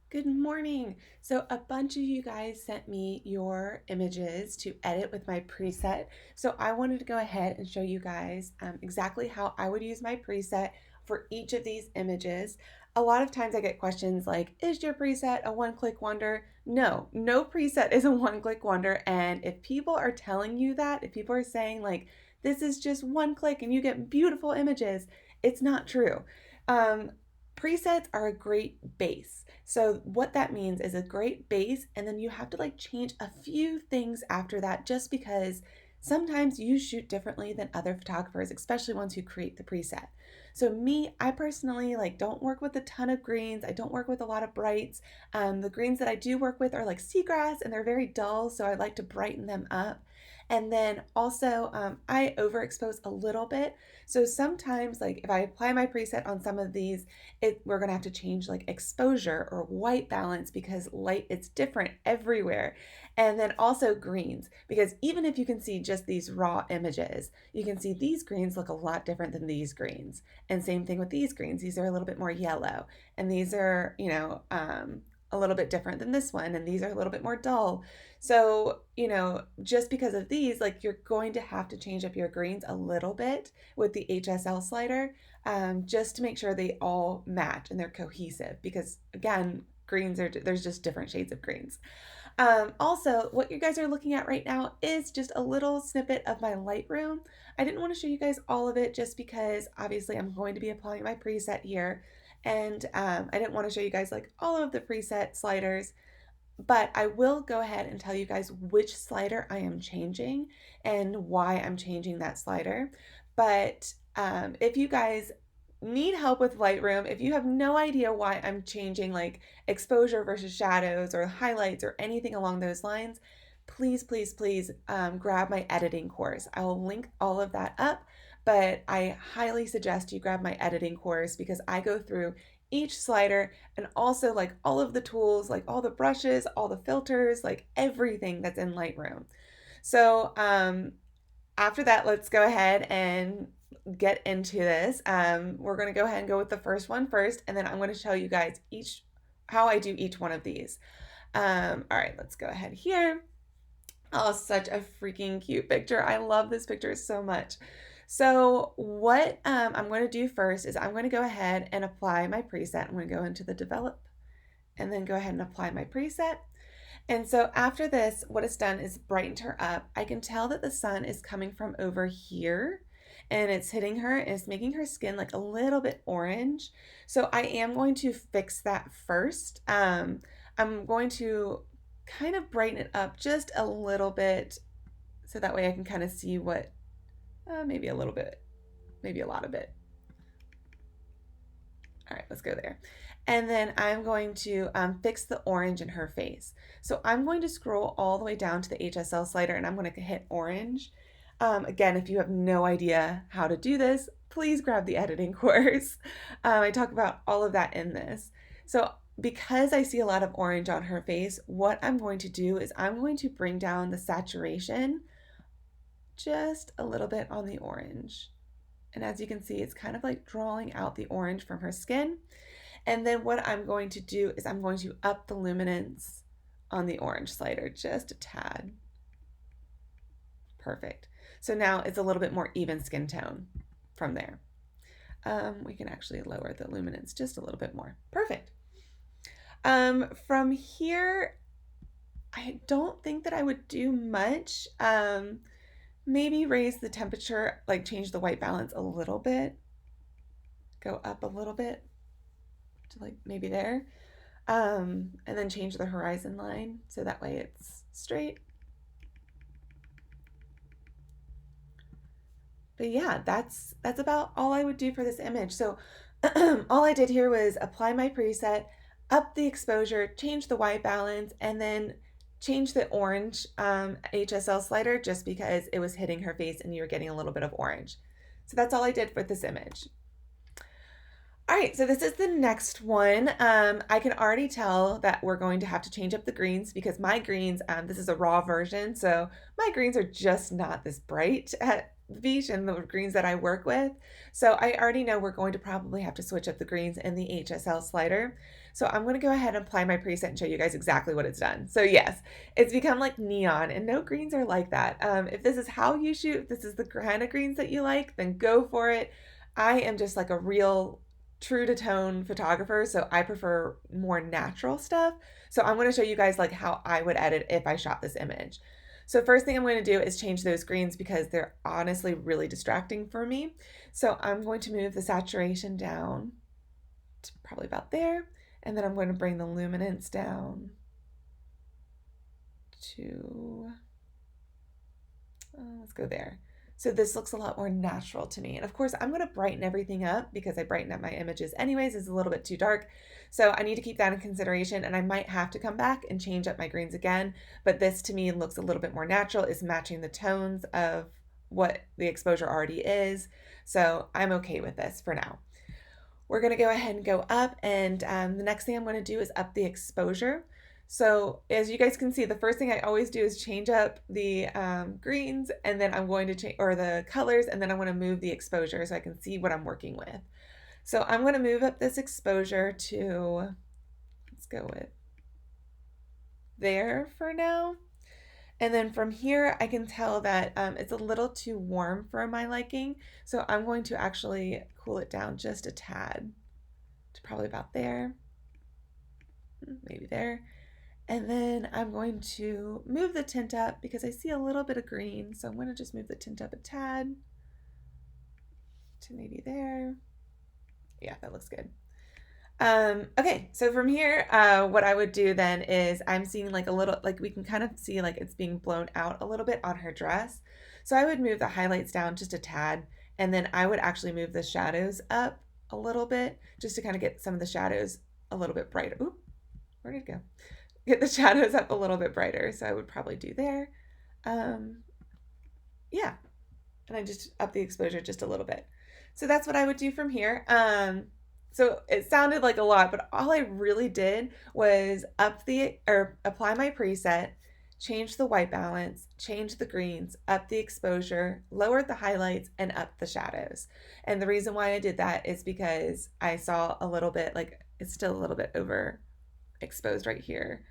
Good morning. So a bunch of you guys sent me your images to edit with my preset. So I wanted to go ahead and show you guys exactly how I would use my preset for each of these images. A lot of times I get questions like, is your preset a one-click wonder? No, no preset is a one-click wonder. And if people are telling you that, if people are saying like, this is just one click and you get beautiful images, it's not true. Um, Presets are a great base. So what that means is a great base, and then you have to like change a few things after that just because sometimes you shoot differently than other photographers, especially ones who create the preset. So me, I personally like don't work with a ton of greens. I don't work with a lot of brights. The greens that I do work with are like seagrass and they're very dull, so I like to brighten them up. And then also, I overexpose a little bit. So sometimes, like if I apply my preset on some of these, we're gonna have to change like exposure or white balance because light it's different everywhere. And then also greens, because even if you can see just these raw images, you can see these greens look a lot different than these greens. And same thing with these greens. These are a little bit more yellow, and these are, a little bit different than this one, and these are a little bit more dull. So, just because of these, like you're going to have to change up your greens a little bit with the HSL slider, just to make sure they all match and they're cohesive. Because again, there's just different shades of greens. Also, what you guys are looking at right now is just a little snippet of my Lightroom. I didn't want to show you guys all of it just because obviously I'm going to be applying my preset here. And I didn't want to show you guys like all of the preset sliders, but I will go ahead and tell you guys which slider I am changing and why I'm changing that slider. But if you guys need help with Lightroom, if you have no idea why I'm changing like exposure versus shadows or highlights or anything along those lines, please, please, please grab my editing course. I will link all of that up, but I highly suggest you grab my editing course because I go through each slider and also like all of the tools, like all the brushes, all the filters, like everything that's in Lightroom. So after that, let's go ahead and get into this. We're going to go ahead and go with the first one first, and then I'm going to show you guys each how I do each one of these. All right, let's go ahead here. Oh, such a freaking cute picture. I love this picture so much. So what I'm going to do first is I'm going to go ahead and apply my preset. I'm going to go into the develop and then go ahead and apply my preset. And so after this, what it's done is brightened her up. I can tell that the sun is coming from over here and it's hitting her and it's making her skin like a little bit orange. So I am going to fix that first. I'm going to kind of brighten it up just a little bit so that way I can kind of see what, maybe a little bit, maybe a lot of it. All right, let's go there. And then I'm going to fix the orange in her face. So I'm going to scroll all the way down to the HSL slider and I'm going to hit orange. Again, if you have no idea how to do this, please grab the editing course. I talk about all of that in this. So because I see a lot of orange on her face, what I'm going to do is I'm going to bring down the saturation just a little bit on the orange. And as you can see, it's kind of like drawing out the orange from her skin. And then what I'm going to do is I'm going to up the luminance on the orange slider just a tad. Perfect. So now it's a little bit more even skin tone from there. We can actually lower the luminance just a little bit more. Perfect. From here, I don't think that I would do much. Maybe raise the temperature, like change the white balance a little bit, go up a little bit to like maybe there. And then change the horizon line so that way it's straight. But yeah, that's about all I would do for this image. So all I did here was apply my preset, up the exposure, change the white balance, and then change the orange HSL slider just because it was hitting her face and you were getting a little bit of orange. So that's all I did with this image. All right, so this is the next one. I can already tell that we're going to have to change up the greens because my greens, this is a raw version, so my greens are just not this bright at the beach and the greens that I work with. So I already know we're going to probably have to switch up the greens in the HSL slider. So I'm going to go ahead and apply my preset and show you guys exactly what it's done. So yes, it's become like neon, and no greens are like that. If this is how you shoot, if this is the kind of greens that you like, then go for it. I am just like a real true to tone photographer, so I prefer more natural stuff. So I'm going to show you guys like how I would edit if I shot this image. So first thing I'm going to do is change those greens because they're honestly really distracting for me. So I'm going to move the saturation down to probably about there. And then I'm going to bring the luminance down to, let's go there. So this looks a lot more natural to me. And of course, I'm going to brighten everything up because I brighten up my images anyways. It's a little bit too dark. So I need to keep that in consideration, and I might have to come back and change up my greens again. But this to me looks a little bit more natural. It's matching the tones of what the exposure already is. So I'm okay with this for now. We're going to go ahead and go up, and the next thing I'm going to do is up the exposure. So as you guys can see, the first thing I always do is change up the greens, and then I'm going to change, or the colors, and then I'm going to move the exposure so I can see what I'm working with. So I'm going to move up this exposure to, let's go with there for now. And then from here, I can tell that it's a little too warm for my liking. So I'm going to actually cool it down just a tad to probably about there, maybe there. And then I'm going to move the tint up because I see a little bit of green. So I'm going to just move the tint up a tad to maybe there. Yeah, that looks good. Okay, so from here, what I would do then is I'm seeing like a little, like we can kind of see like it's being blown out a little bit on her dress. So I would move the highlights down just a tad, and then I would actually move the shadows up a little bit just to kind of get some of the shadows a little bit brighter. Oop, where did it go? Get the shadows up a little bit brighter. So I would probably do there. Yeah, and I just up the exposure just a little bit. So that's what I would do from here. So it sounded like a lot, but all I really did was apply my preset, change the white balance, change the greens, up the exposure, lowered the highlights, and up the shadows. And the reason why I did that is because I saw a little bit, like it's still a little bit overexposed right here.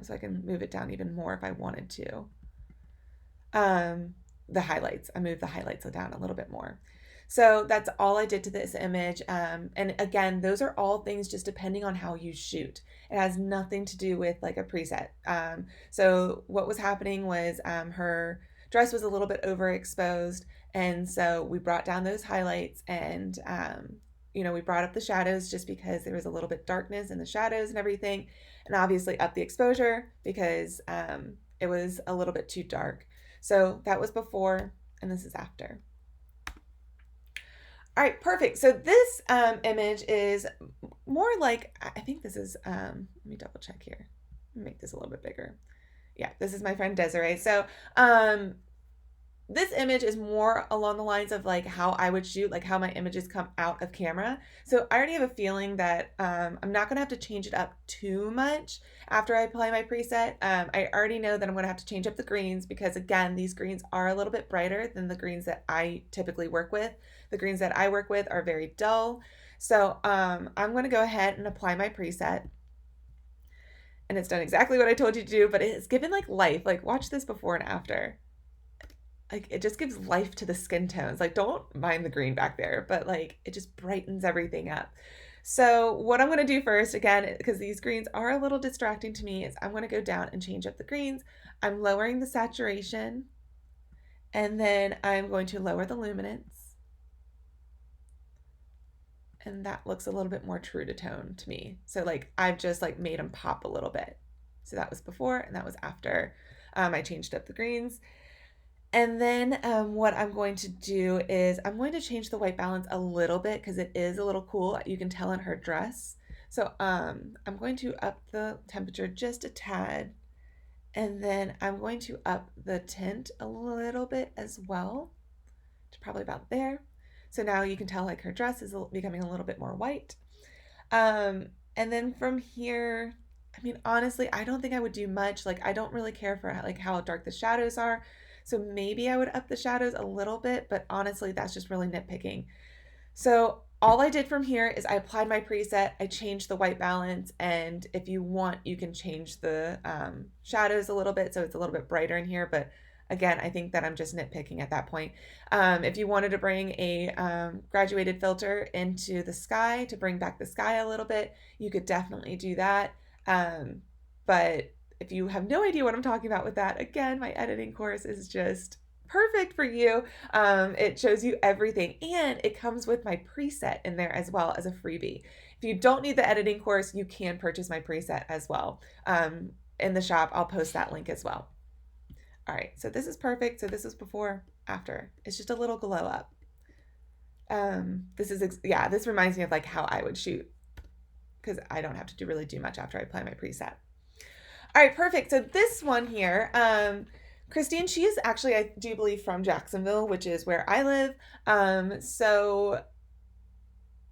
So I can move it down even more if I wanted to. The highlights, I moved the highlights down a little bit more. So that's all I did to this image. And again, those are all things just depending on how you shoot. It has nothing to do with like a preset. So what was happening was her dress was a little bit overexposed. And so we brought down those highlights, and, we brought up the shadows just because there was a little bit darkness in the shadows and everything. And obviously up the exposure because it was a little bit too dark. So that was before, and this is after. All right, perfect. So this image is more like, I think this is, let me double check here. Make this a little bit bigger. Yeah, this is my friend Desiree. So this image is more along the lines of like how I would shoot, like how my images come out of camera. So I already have a feeling that I'm not gonna have to change it up too much after I apply my preset. I already know that I'm gonna have to change up the greens because again, these greens are a little bit brighter than the greens that I typically work with. The greens that I work with are very dull. So I'm gonna go ahead and apply my preset. And it's done exactly what I told you to do, but it's given like life. Like watch this before and after. Like it just gives life to the skin tones. Like don't mind the green back there, but like it just brightens everything up. So what I'm going to do first, again, because these greens are a little distracting to me, is I'm going to go down and change up the greens. I'm lowering the saturation, and then I'm going to lower the luminance. And that looks a little bit more true to tone to me. So like I've just like made them pop a little bit. So that was before and that was after I changed up the greens. And then what I'm going to do is I'm going to change the white balance a little bit because it is a little cool. You can tell in her dress. So I'm going to up the temperature just a tad. And then I'm going to up the tint a little bit as well to probably about there. So now you can tell like her dress is becoming a little bit more white. And then from here, I mean, honestly, I don't think I would do much. Like I don't really care for like how dark the shadows are. So maybe I would up the shadows a little bit, but honestly, that's just really nitpicking. So all I did from here is I applied my preset, I changed the white balance, and if you want, you can change the shadows a little bit so it's a little bit brighter in here, but again, I think that I'm just nitpicking at that point. If you wanted to bring a graduated filter into the sky to bring back the sky a little bit, you could definitely do that. But if you have no idea what I'm talking about with that, again, my editing course is just perfect for you. It shows you everything, and it comes with my preset in there as well as a freebie. If you don't need the editing course, you can purchase my preset as well. In the shop, I'll post that link as well. All right, so this is perfect. So this is before, after. It's just a little glow up. This reminds me of like how I would shoot, because I don't have to really do much after I apply my preset. All right, perfect. So this one here, Christine, she is actually, I do believe, from Jacksonville, which is where I live. So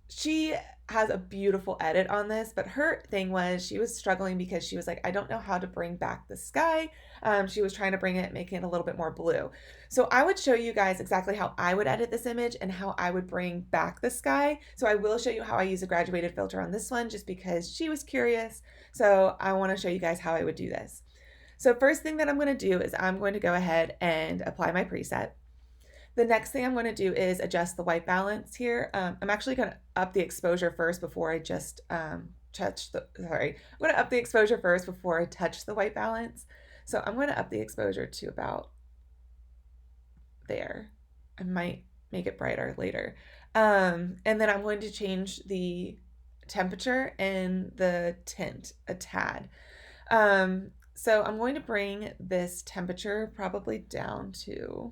she has a beautiful edit on this, but her thing was she was struggling because she was like, I don't know how to bring back the sky. She was trying to bring it, making it a little bit more blue. So I would show you guys exactly how I would edit this image and how I would bring back the sky. So I will show you how I use a graduated filter on this one just because she was curious. So I want to show you guys how I would do this. So first thing that I'm going to do is I'm going to go ahead and apply my preset. The next thing I'm going to do is adjust the white balance here. I'm actually going to up the exposure first before I just I'm going to up the exposure first before I touch the white balance. So I'm going to up the exposure to about there. I might make it brighter later. And then I'm going to change the temperature and the tint a tad. So I'm going to bring this temperature probably down to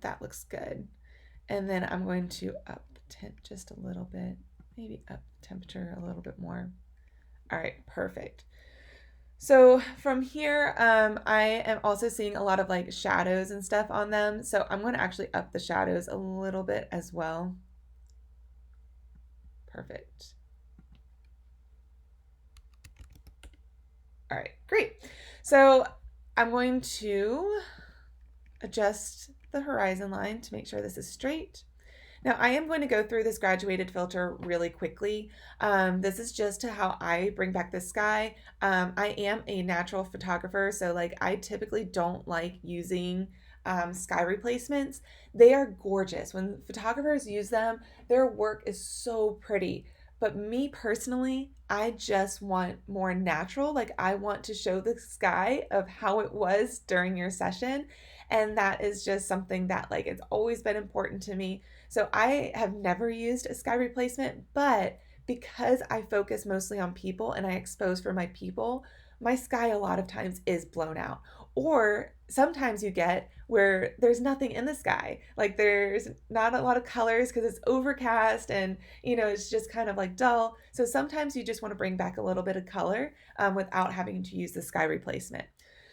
that looks good. And then I'm going to up tint just a little bit, maybe up temperature a little bit more. All right, perfect. So from here, I am also seeing a lot of like shadows and stuff on them. So I'm going to actually up the shadows a little bit as well. Perfect. All right, great. So I'm going to adjust the horizon line to make sure this is straight. Now I am going to go through this graduated filter really quickly. This is just to how I bring back the sky. I am a natural photographer, so like I typically don't like using sky replacements. They are gorgeous. When photographers use them, their work is so pretty. But me personally, I just want more natural. Like I want to show the sky of how it was during your session. And that is just something that like it's always been important to me. So I have never used a sky replacement, but because I focus mostly on people and I expose for my people, my sky a lot of times is blown out. Or sometimes you get where there's nothing in the sky. Like there's not a lot of colors because it's overcast and it's just kind of like dull. So sometimes you just want to bring back a little bit of color without having to use the sky replacement.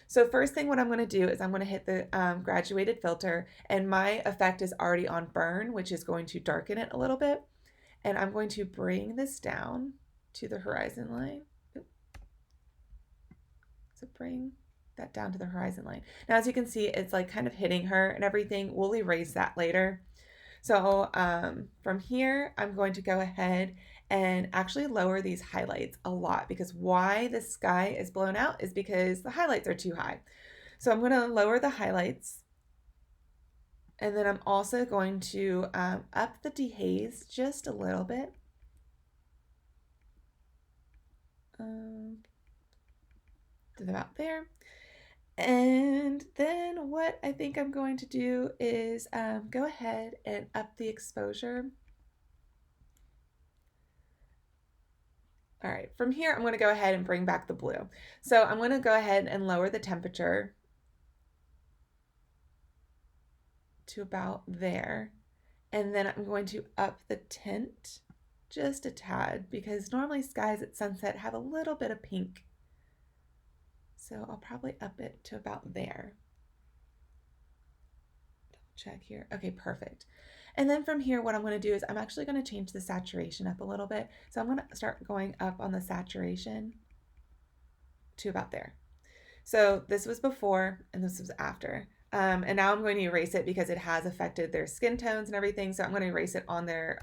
So first thing what I'm going to do is I'm going to hit the graduated filter, and my effect is already on burn, which is going to darken it a little bit. And I'm going to bring this down to the horizon line. So bring that down to the horizon line. Now, as you can see, it's like kind of hitting her and everything. We'll erase that later. So from here, I'm going to go ahead and actually lower these highlights a lot, because why the sky is blown out is because the highlights are too high. So I'm going to lower the highlights, and then I'm also going to up the dehaze just a little bit. About there. And then what I think I'm going to do is go ahead and up the exposure. All right, from here, I'm going to go ahead and bring back the blue. So I'm going to go ahead and lower the temperature to about there. And then I'm going to up the tint just a tad, because normally skies at sunset have a little bit of pink. So I'll probably up it to about there. Double check here. Okay, perfect. And then from here, what I'm going to do is I'm actually going to change the saturation up a little bit. So I'm going to start going up on the saturation to about there. So this was before and this was after. And now I'm going to erase it because it has affected their skin tones and everything. So I'm going to erase it on their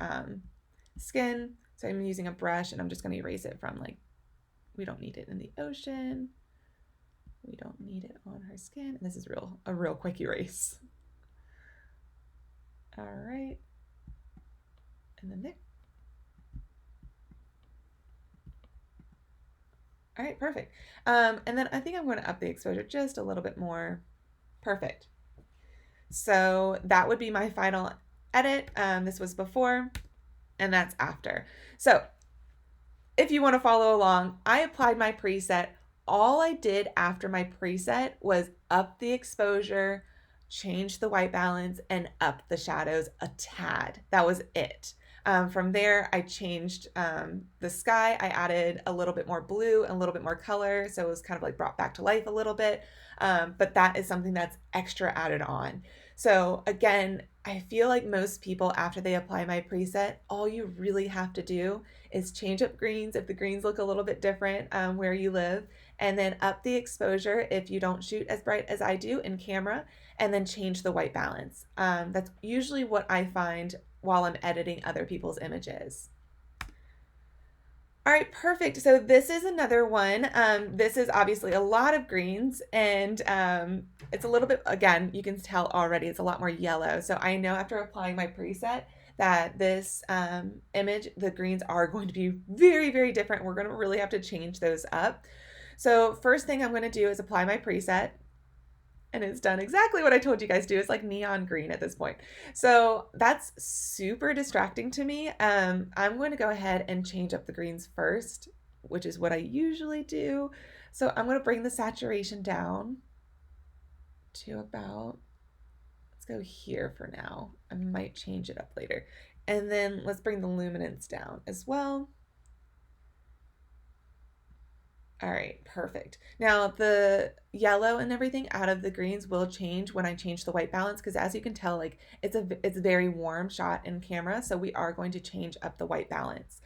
skin. So I'm using a brush and I'm just going to erase it from like, we don't need it in the ocean. We don't need it on her skin. And this is a real quick erase. All right. And then there. All right, perfect. And then I think I'm going to up the exposure just a little bit more. Perfect. So that would be my final edit. This was before and that's after. So if you want to follow along, I applied my preset. All I did after my preset was up the exposure, change the white balance, and up the shadows a tad. That was it. From there, I changed the sky. I added a little bit more blue and a little bit more color. So it was kind of like brought back to life a little bit. But that is something that's extra added on. So again, I feel like most people, after they apply my preset, all you really have to do is change up greens if the greens look a little bit different where you live, and then up the exposure if you don't shoot as bright as I do in camera, and then change the white balance. That's usually what I find while I'm editing other people's images. All right, perfect. So this is another one. This is obviously a lot of greens and it's a little bit, again, you can tell already it's a lot more yellow. So I know after applying my preset that this image, the greens are going to be very, very different. We're going to really have to change those up. So first thing I'm going to do is apply my preset. And it's done exactly what I told you guys to do. It's like neon green at this point. So that's super distracting to me. I'm going to go ahead and change up the greens first, which is what I usually do. So I'm going to bring the saturation down to about, let's go here for now. I might change it up later. And then let's bring the luminance down as well. All right, perfect. Now the yellow and everything out of the greens will change when I change the white balance, because as you can tell, like it's a very warm shot in camera. So we are going to change up the white balance.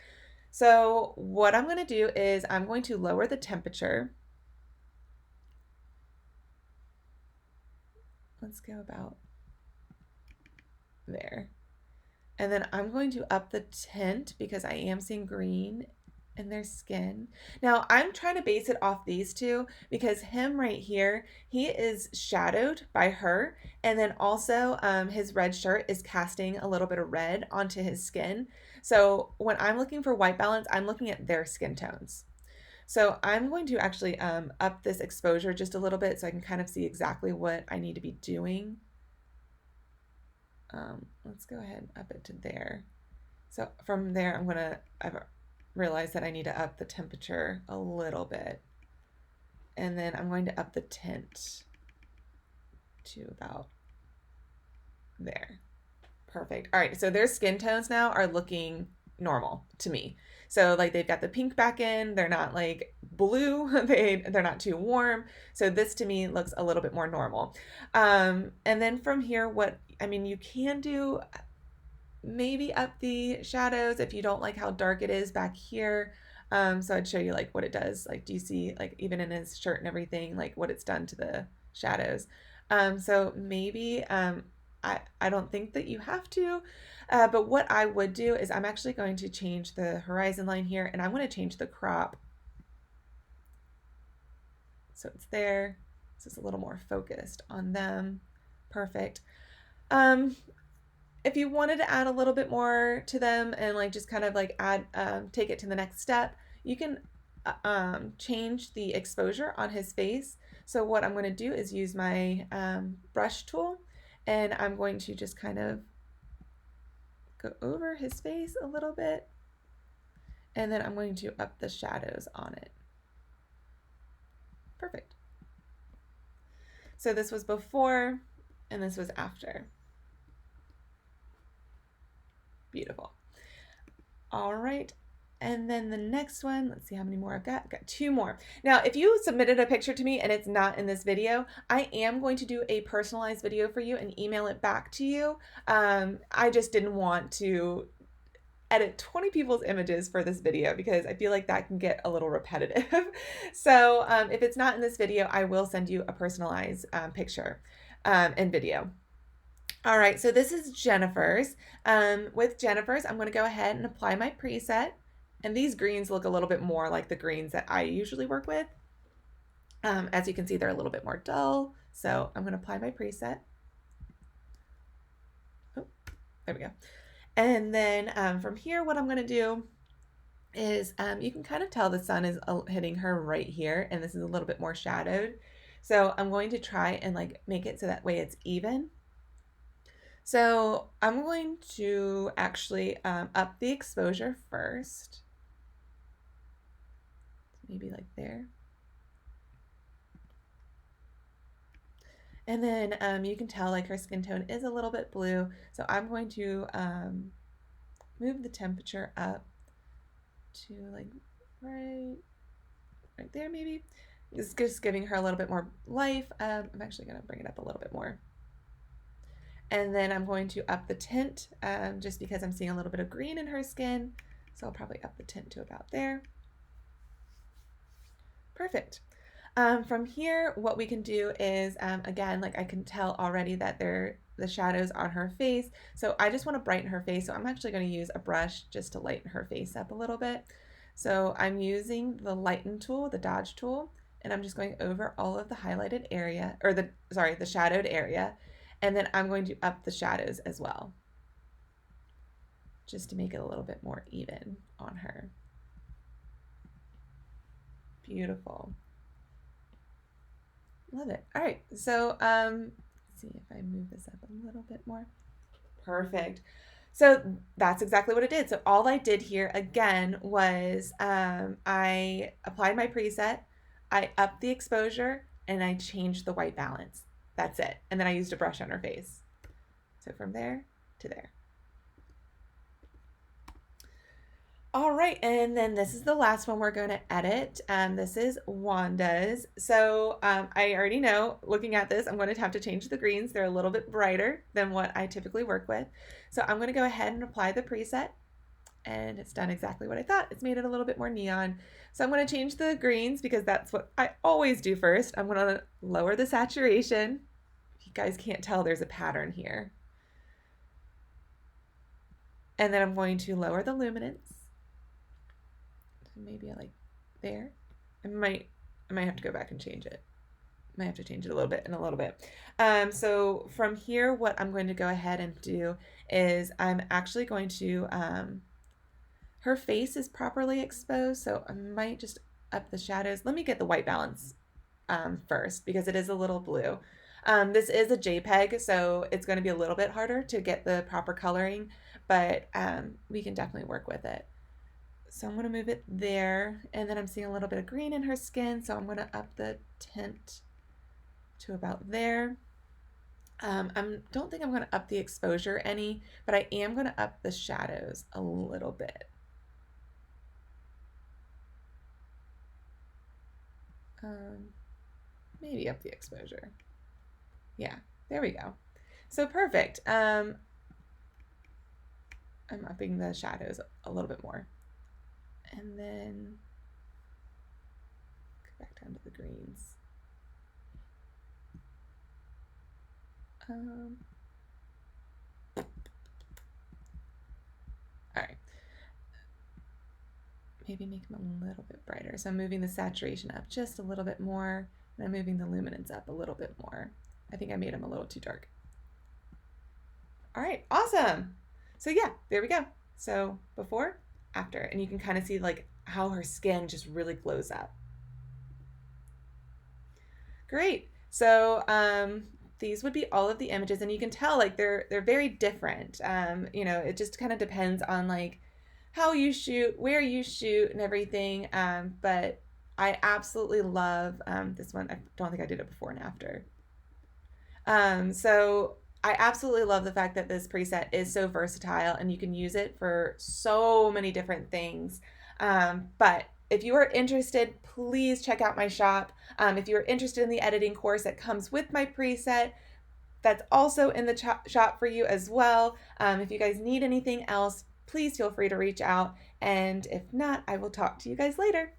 So what I'm going to do is I'm going to lower the temperature. Let's go about there. And then I'm going to up the tint because I am seeing green in their skin. Now I'm trying to base it off these two because him right here, he is shadowed by her, and then also his red shirt is casting a little bit of red onto his skin. So when I'm looking for white balance, I'm looking at their skin tones. So I'm going to actually up this exposure just a little bit so I can kind of see exactly what I need to be doing. Let's go ahead and up it to there. So from there, I've realized that I need to up the temperature a little bit. And then I'm going to up the tint to about there. Perfect. All right, so their skin tones now are looking normal to me. So like they've got the pink back in, they're not like blue, they're not too warm. So this to me looks a little bit more normal. And then from here, you can do maybe up the shadows if you don't like how dark it is back here. So I'd show you like what it does. Like, do you see like even in his shirt and everything, like what it's done to the shadows? So maybe I don't think that you have to, but what I would do is I'm actually going to change the horizon line here, and I'm going to change the crop. So it's there. So it's a little more focused on them. Perfect. If you wanted to add a little bit more to them and like just kind of like add, take it to the next step, you can change the exposure on his face. So what I'm going to do is use my brush tool, and I'm going to just kind of go over his face a little bit, and then I'm going to up the shadows on it. Perfect. So this was before and this was after. Beautiful. All right. And then the next one, let's see how many more I've got. I've got 2 more. Now, if you submitted a picture to me and it's not in this video, I am going to do a personalized video for you and email it back to you. I just didn't want to edit 20 people's images for this video because I feel like that can get a little repetitive. So if it's not in this video, I will send you a personalized picture. in video. All right, so this is Jennifer's. With Jennifer's, I'm going to go ahead and apply my preset. And these greens look a little bit more like the greens that I usually work with. As you can see, they're a little bit more dull. So I'm going to apply my preset. Oh, there we go. And then from here, what I'm going to do is you can kind of tell the sun is hitting her right here, and this is a little bit more shadowed. So I'm going to try and like make it so that way it's even. So I'm going to actually up the exposure first. Maybe like there. And then you can tell like her skin tone is a little bit blue. So I'm going to move the temperature up to like right there maybe. It's just giving her a little bit more life. I'm actually going to bring it up a little bit more. And then I'm going to up the tint just because I'm seeing a little bit of green in her skin. So I'll probably up the tint to about there. Perfect. From here, what we can do is, again, like I can tell already that the shadows on her face. So I just want to brighten her face. So I'm actually going to use a brush just to lighten her face up a little bit. So I'm using the lighten tool, the dodge tool, and I'm just going over all of the highlighted area, or the shadowed area. And then I'm going to up the shadows as well, just to make it a little bit more even on her. Beautiful. Love it. All right, so let's see if I move this up a little bit more. Perfect. So that's exactly what it did. So all I did here again was I applied my preset, I upped the exposure, and I changed the white balance. That's it. And then I used a brush on her face. So from there to there. All right, and then this is the last one we're going to edit. This is Wanda's. So I already know, looking at this, I'm going to have to change the greens. They're a little bit brighter than what I typically work with. So I'm going to go ahead and apply the preset, and it's done exactly what I thought. It's made it a little bit more neon. So I'm going to change the greens because that's what I always do first. I'm going to lower the saturation. If you guys can't tell, there's a pattern here. And then I'm going to lower the luminance. Maybe like there. I might have to go back and change it. Might have to change it a little bit in a little bit. So from here, what I'm going to go ahead and do is I'm actually going to, her face is properly exposed, so I might just up the shadows. Let me get the white balance first because it is a little blue. This is a JPEG, so it's going to be a little bit harder to get the proper coloring, but we can definitely work with it. So I'm going to move it there, and then I'm seeing a little bit of green in her skin, so I'm going to up the tint to about there. I don't think I'm going to up the exposure any, but I am going to up the shadows a little bit. Maybe up the exposure. Yeah, there we go. So perfect. I'm upping the shadows a little bit more. And then go back down to the greens. All right. Maybe make them a little bit brighter. So I'm moving the saturation up just a little bit more, and I'm moving the luminance up a little bit more. I think I made them a little too dark. All right, awesome. So yeah, there we go. So before, after, and you can kind of see like how her skin just really glows up. Great. So these would be all of the images, and you can tell like they're very different. You know, it just kind of depends on like how you shoot, where you shoot, and everything. But I absolutely love this one. I don't think I did it before and after. So I absolutely love the fact that this preset is so versatile and you can use it for so many different things. But if you are interested, please check out my shop. If you are interested in the editing course that comes with my preset, that's also in the shop for you as well. If you guys need anything else, please feel free to reach out. And if not, I will talk to you guys later.